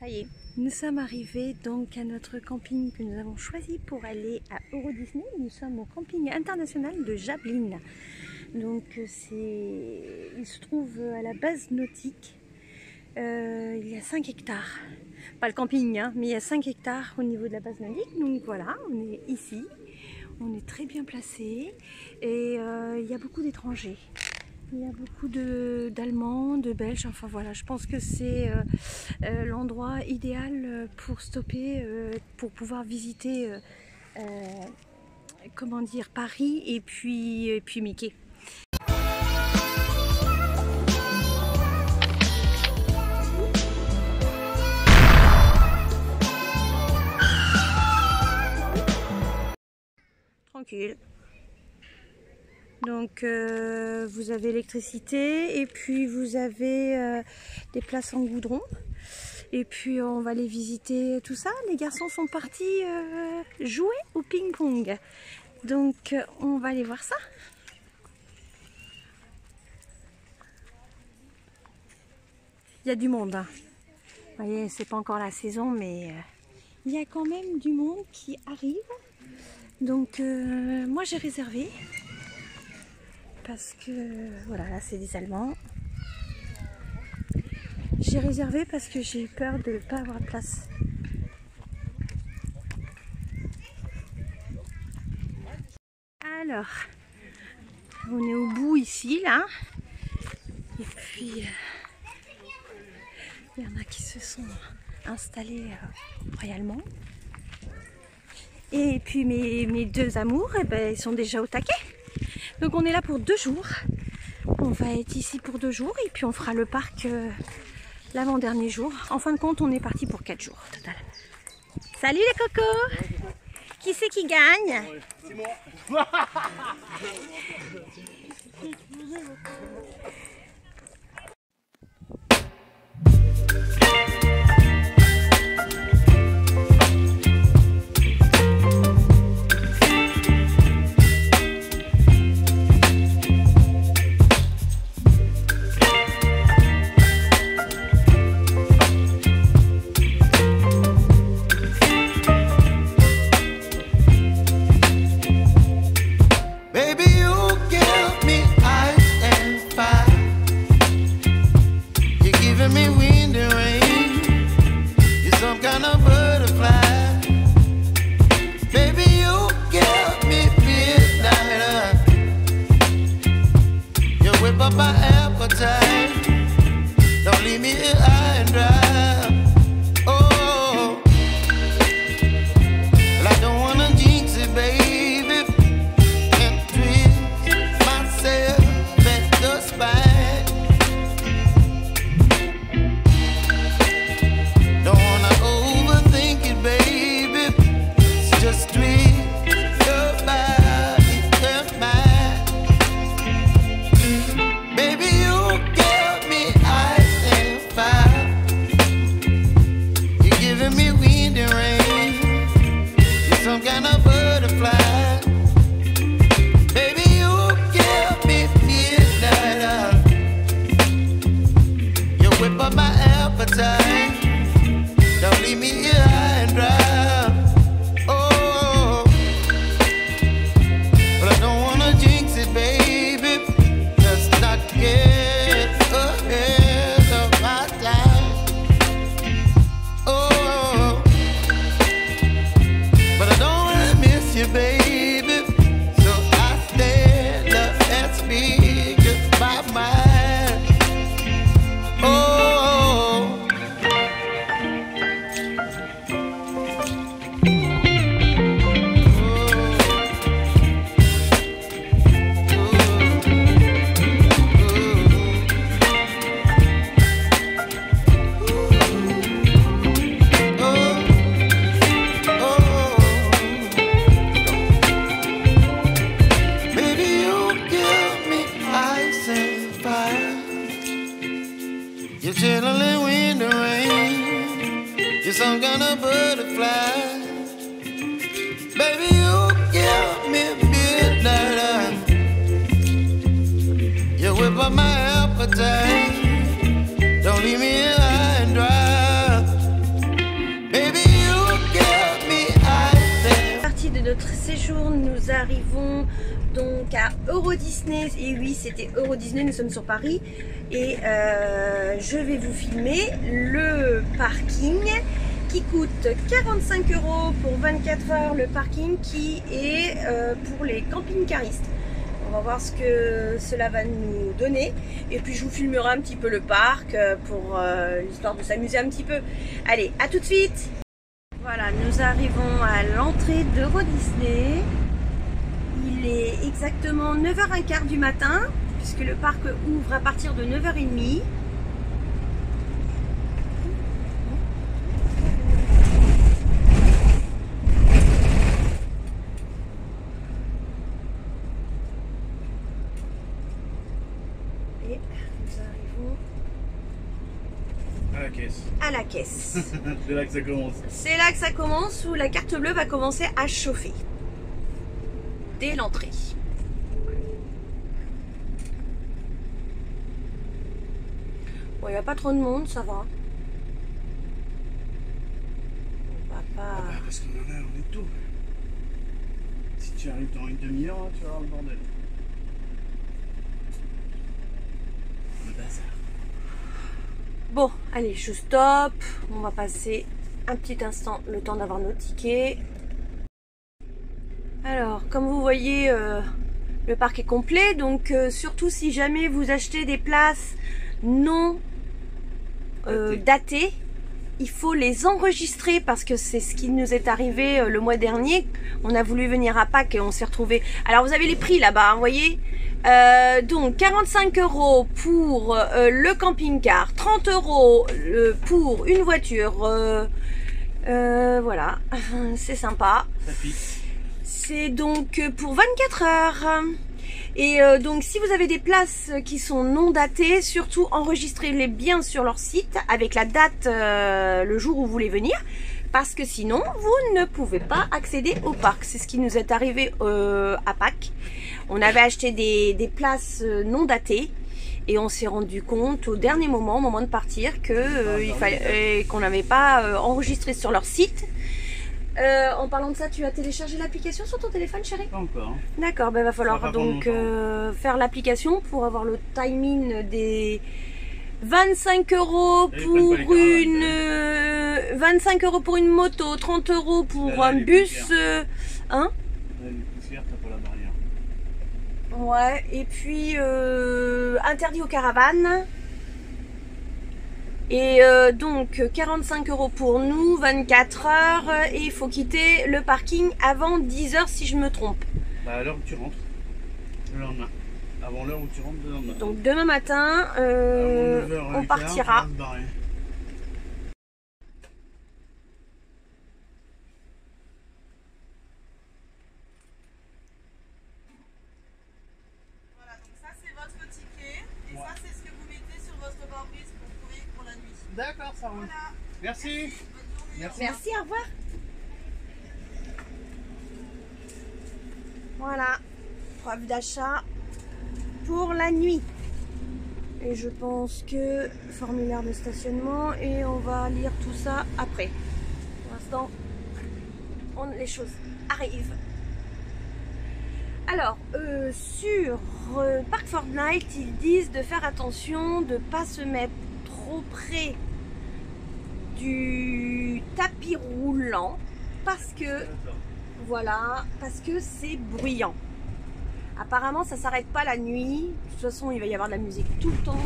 Ça y est, nous sommes arrivés donc à notre camping que nous avons choisi pour aller à Euro Disney. Nous sommes au camping international de Jablin. Donc il se trouve à la base nautique. Il y a 5 hectares. Pas le camping, hein, mais il y a 5 hectares au niveau de la base nautique. Donc voilà, on est ici. On est très bien placé et il y a beaucoup d'étrangers. Il y a beaucoup d'Allemands, de Belges, enfin voilà, je pense que c'est l'endroit idéal pour stopper, pour pouvoir visiter comment dire, Paris et puis Mickey. Tranquille. Donc vous avez l'électricité et puis vous avez des places en goudron et puis on va aller visiter tout ça. Les garçons sont partis jouer au ping-pong, donc on va aller voir ça. Il y a du monde, hein. Vous voyez, c'est pas encore la saison, mais il y a quand même du monde qui arrive. Donc moi j'ai réservé. Parce que voilà, là c'est des Allemands. J'ai réservé parce que j'ai eu peur de ne pas avoir de place. Alors, on est au bout ici, là. Et puis, il y en a qui se sont installés royalement. Et puis mes deux amours, eh ben, ils sont déjà au taquet. Donc on est là pour 2 jours. On va être ici pour 2 jours et puis on fera le parc l'avant-dernier jour. En fin de compte, on est parti pour 4 jours total. Salut les cocos! Qui c'est qui gagne? C'est moi. Some kind of butterfly. Baby, you give me midnight. You whip up my appetite. Don't leave me high and dry. bonjour, nous arrivons donc à Euro Disney. Et oui, c'était Euro Disney, nous sommes sur Paris. Et je vais vous filmer le parking qui coûte 45 € pour 24 heures, le parking qui est pour les camping-caristes. On va voir ce que cela va nous donner. Et puis je vous filmerai un petit peu le parc pour l'histoire de s'amuser un petit peu. Allez, à tout de suite. Voilà, nous arrivons à l'entrée d'Euro Disney. Il est exactement 9h15 du matin, puisque le parc ouvre à partir de 9h30. Et nous arrivons à la caisse. À la caisse. C'est là que ça commence. C'est là que ça commence, où la carte bleue va commencer à chauffer. Dès l'entrée. Bon, il n'y a pas trop de monde, ça va. On va pas... Ah bah, parce qu'on en a, on est tôt. Si tu arrives dans une demi-heure, tu vas avoir le bordel. Le bazar. Bon, allez, je stoppe. On va passer un petit instant le temps d'avoir nos tickets. Alors, comme vous voyez, le parc est complet. Donc, surtout si jamais vous achetez des places non datées, il faut les enregistrer parce que c'est ce qui nous est arrivé le mois dernier. On a voulu venir à Pâques et on s'est retrouvé. Alors, vous avez les prix là-bas, hein, vous voyez. Donc 45 € pour le camping-car, 30 € pour une voiture, voilà, c'est sympa. Ça pique. C'est donc pour 24 heures. Et donc si vous avez des places qui sont non datées, surtout enregistrez-les bien sur leur site avec la date, le jour où vous voulez venir. Parce que sinon, vous ne pouvez pas accéder au parc. C'est ce qui nous est arrivé à Pâques. On avait acheté des places non datées et on s'est rendu compte au dernier moment, au moment de partir, que il fallait qu'on n'avait pas enregistré sur leur site. En parlant de ça, tu as téléchargé l'application sur ton téléphone, chérie? Pas encore. D'accord, ben va falloir donc faire l'application pour avoir le timing des 25 € pour une 25 € pour une moto, 30 € pour un bus, hein? Les poussières, t'as pas la barrière. Ouais, et puis interdit aux caravanes. Et donc 45 € pour nous, 24 heures, et il faut quitter le parking avant 10 h si je me trompe. Bah à l'heure où tu rentres, le lendemain. Avant l'heure où tu rentres le lendemain. Donc demain matin, on partira. D'accord, ça roule. Voilà. Merci. Merci, au revoir. Voilà, preuve d'achat pour la nuit. Et je pense que formulaire de stationnement et on va lire tout ça après. Pour l'instant, les choses arrivent. Alors, sur Park Fortnite, ils disent de faire attention de ne pas se mettre trop près du tapis roulant parce que voilà, parce que c'est bruyant. Apparemment ça s'arrête pas la nuit. De toute façon il va y avoir de la musique tout le temps.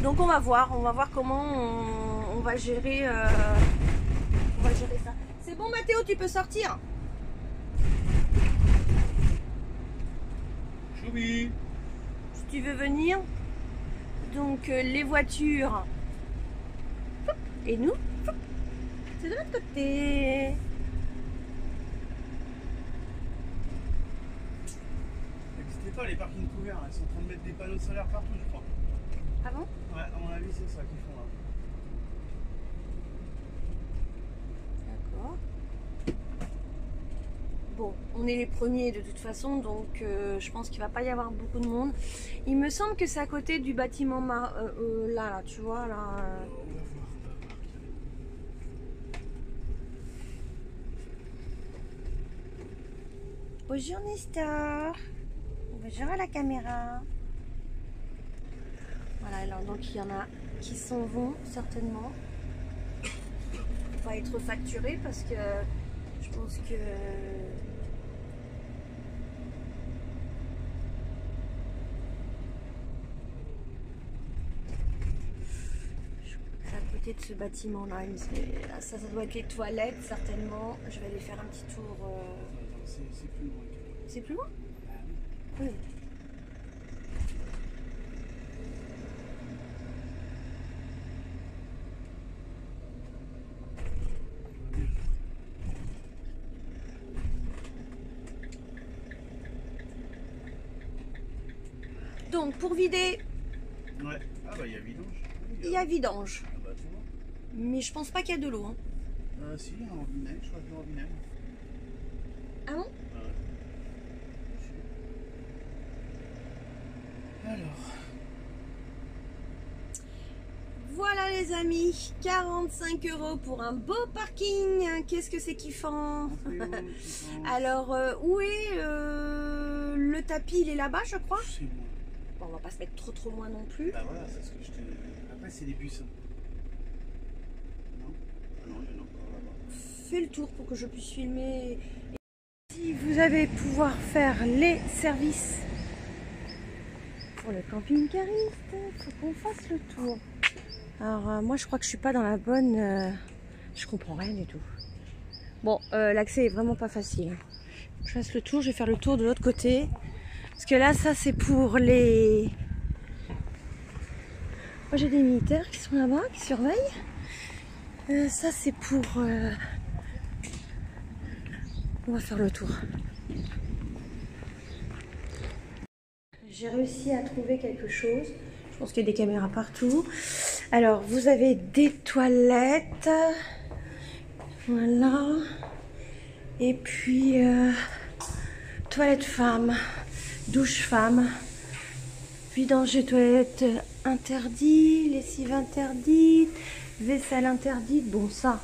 Donc on va voir comment on va gérer ça. C'est bon Mathéo, tu peux sortir. Choubi. Si tu veux venir. Donc les voitures et nous, c'est de l'autre côté. N'existait pas les parkings couverts, ils sont en train de mettre des panneaux solaires partout, je crois. Ah bon? Ouais, à mon avis, c'est ça qu'ils font là. D'accord. Bon, on est les premiers de toute façon, donc je pense qu'il va pas y avoir beaucoup de monde. Il me semble que c'est à côté du bâtiment là, tu vois, là. On va voir. Bonjour Nestor. Bonjour à la caméra. Voilà, alors donc il y en a qui s'en vont certainement. Pas être facturés parce que je pense que à côté de ce bâtiment là, ça doit être les toilettes certainement. Je vais aller faire un petit tour. C'est plus loin. C'est plus loin? Oui. Donc pour vider, Ouais. Ah bah il y a vidange. il y a vidange. Ah bah tu vois. Mais je pense pas qu'il y a de l'eau. Hein. Si, un robinet, je crois que le robinet. Ah bon? Alors. Voilà les amis, 45 € pour un beau parking. Qu'est-ce que c'est kiffant. Alors où est le tapis? Il est là-bas je crois. C'est moi. Bon, on va pas se mettre trop loin non plus. Bah voilà, c'est ce que je te... Après c'est des bus. Non? Ah non, il y en a encore là-bas. Fais le tour pour que je puisse filmer. Si vous allez pouvoir faire les services pour le camping cariste, il faut qu'on fasse le tour. Alors moi je crois que je suis pas dans la bonne... je comprends rien du tout. Bon, l'accès est vraiment pas facile. Je fasse le tour, je vais faire le tour de l'autre côté. Parce que là, ça c'est pour les... Moi j'ai des militaires qui sont là-bas, qui surveillent. Ça c'est pour... On va faire le tour. J'ai réussi à trouver quelque chose. Je pense qu'il y a des caméras partout. Alors, vous avez des toilettes. Voilà. Et puis, toilette femme, douche femme, vidange et toilette interdit, lessive interdite, vaisselle interdite. Bon, ça,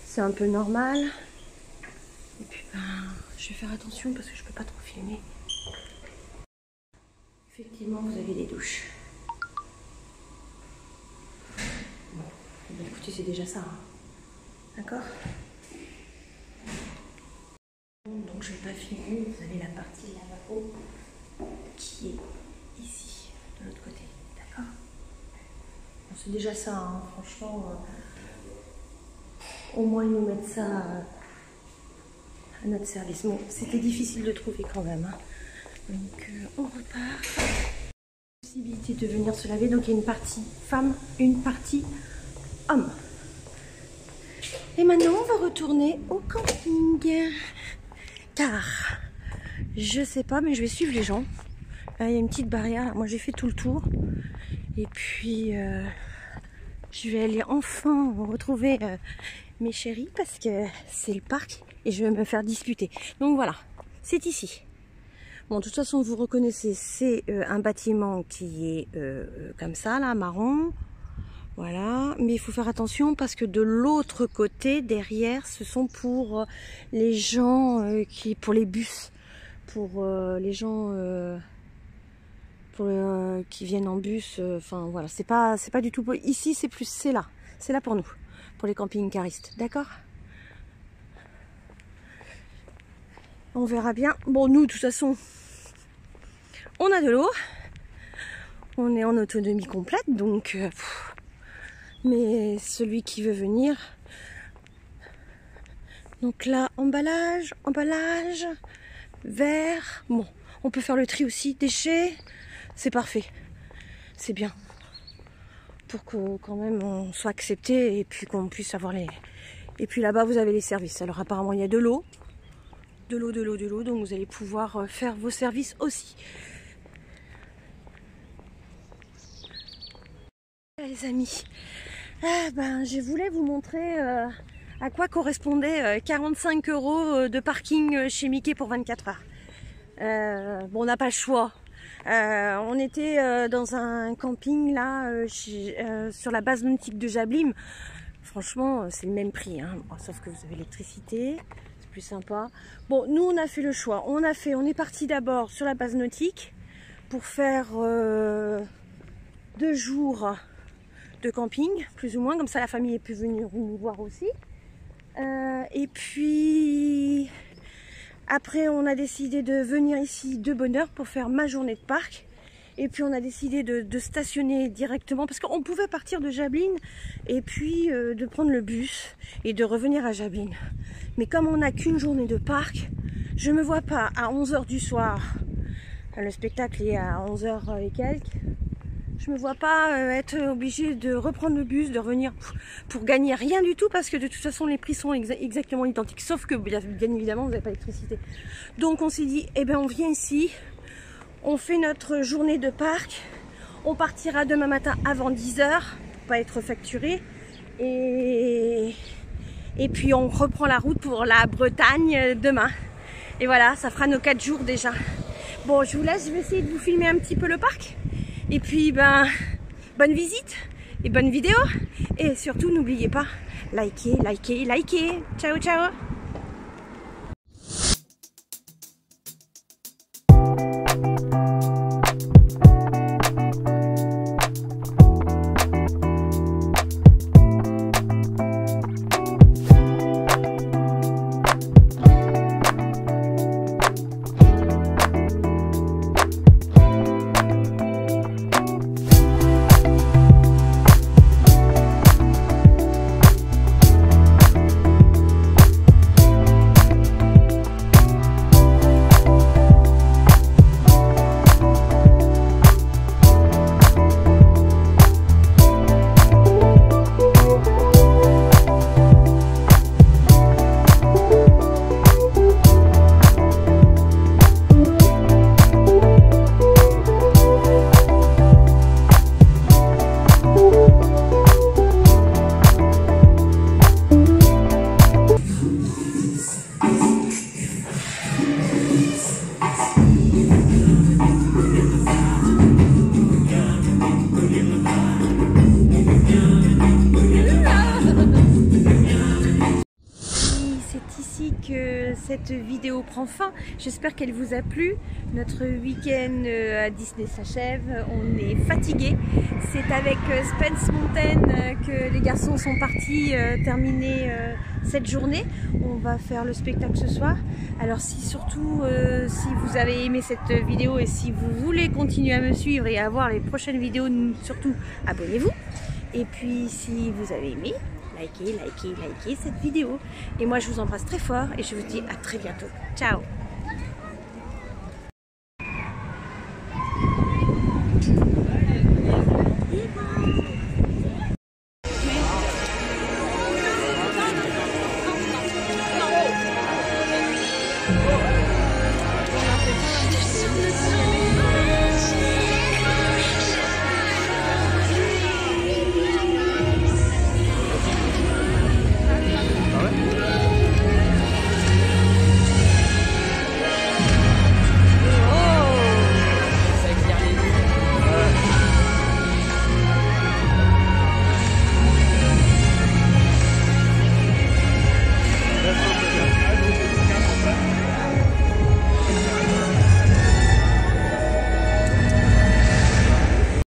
c'est un peu normal. Et puis, ben, je vais faire attention parce que je peux pas trop filmer. Effectivement, vous avez des douches. Bon, écoutez, c'est déjà ça. Hein. D'accord? Donc, je vais pas filmer. Vous avez la partie lavabo qui est ici, de l'autre côté. D'accord? Bon, c'est déjà ça, hein. Franchement. Au moins, ils nous mettent ça à notre service. Bon, c'était difficile de trouver quand même. Hein. Donc, on repart. Possibilité de venir se laver. Donc, il y a une partie femme, une partie homme. Et maintenant, on va retourner au camping. Car, je sais pas, mais je vais suivre les gens. Là, il y a une petite barrière. Moi, j'ai fait tout le tour. Et puis, je vais aller enfin retrouver mes chéris parce que c'est le parc et je vais me faire disputer. Donc voilà, c'est ici. Bon, de toute façon, vous reconnaissez, c'est un bâtiment qui est comme ça, là, marron. Voilà, mais il faut faire attention parce que de l'autre côté, derrière, ce sont pour les gens pour les bus, pour les gens qui viennent en bus. Enfin voilà, c'est pas du tout. Ici, c'est là pour nous, pour les camping-caristes, d'accord? On verra bien. Bon, nous, de toute façon, on a de l'eau, on est en autonomie complète, donc. Mais celui qui veut venir, donc là, emballage, verre, bon, on peut faire le tri aussi, déchets, c'est parfait, c'est bien, pour que quand même on soit accepté et puis qu'on puisse avoir les... Et puis là-bas vous avez les services, alors apparemment il y a de l'eau, donc vous allez pouvoir faire vos services aussi. Les amis, je voulais vous montrer à quoi correspondait 45 € de parking chez Mickey pour 24 heures. Bon, on n'a pas le choix. On était dans un camping là, sur la base nautique de Jablin. Franchement, c'est le même prix, hein. Bon, sauf que vous avez l'électricité. C'est plus sympa. Bon, nous on a fait le choix. On est parti d'abord sur la base nautique pour faire 2 jours de camping, plus ou moins, comme ça la famille est pu venir nous voir aussi. Et puis après on a décidé de venir ici de bonne heure pour faire ma journée de parc. Et puis on a décidé de stationner directement parce qu'on pouvait partir de Jablines et puis de prendre le bus et de revenir à Jablines. Mais comme on n'a qu'une journée de parc, je me vois pas à 11 h du soir, le spectacle est à 11 h et quelques, je me vois pas être obligée de reprendre le bus, de revenir pour gagner rien du tout parce que de toute façon les prix sont exactement identiques, sauf que bien évidemment vous n'avez pas d'électricité. Donc on s'est dit, eh ben on vient ici, on fait notre journée de parc, on partira demain matin avant 10 h pour pas être facturé et puis on reprend la route pour la Bretagne demain. Et voilà, ça fera nos 4 jours déjà. Bon, je vous laisse, je vais essayer de vous filmer un petit peu le parc. Et puis, ben, bonne visite et bonne vidéo. Et surtout, n'oubliez pas, likez, likez, likez. Ciao, ciao. Cette vidéo prend fin. J'espère qu'elle vous a plu. Notre week-end à Disney s'achève. On est fatigué. C'est avec Spence Mountain que les garçons sont partis terminer cette journée. On va faire le spectacle ce soir. Alors si vous avez aimé cette vidéo et si vous voulez continuer à me suivre et à voir les prochaines vidéos, surtout abonnez-vous. Et puis si vous avez aimé, likez cette vidéo. Et moi je vous embrasse très fort et je vous dis à très bientôt. Ciao!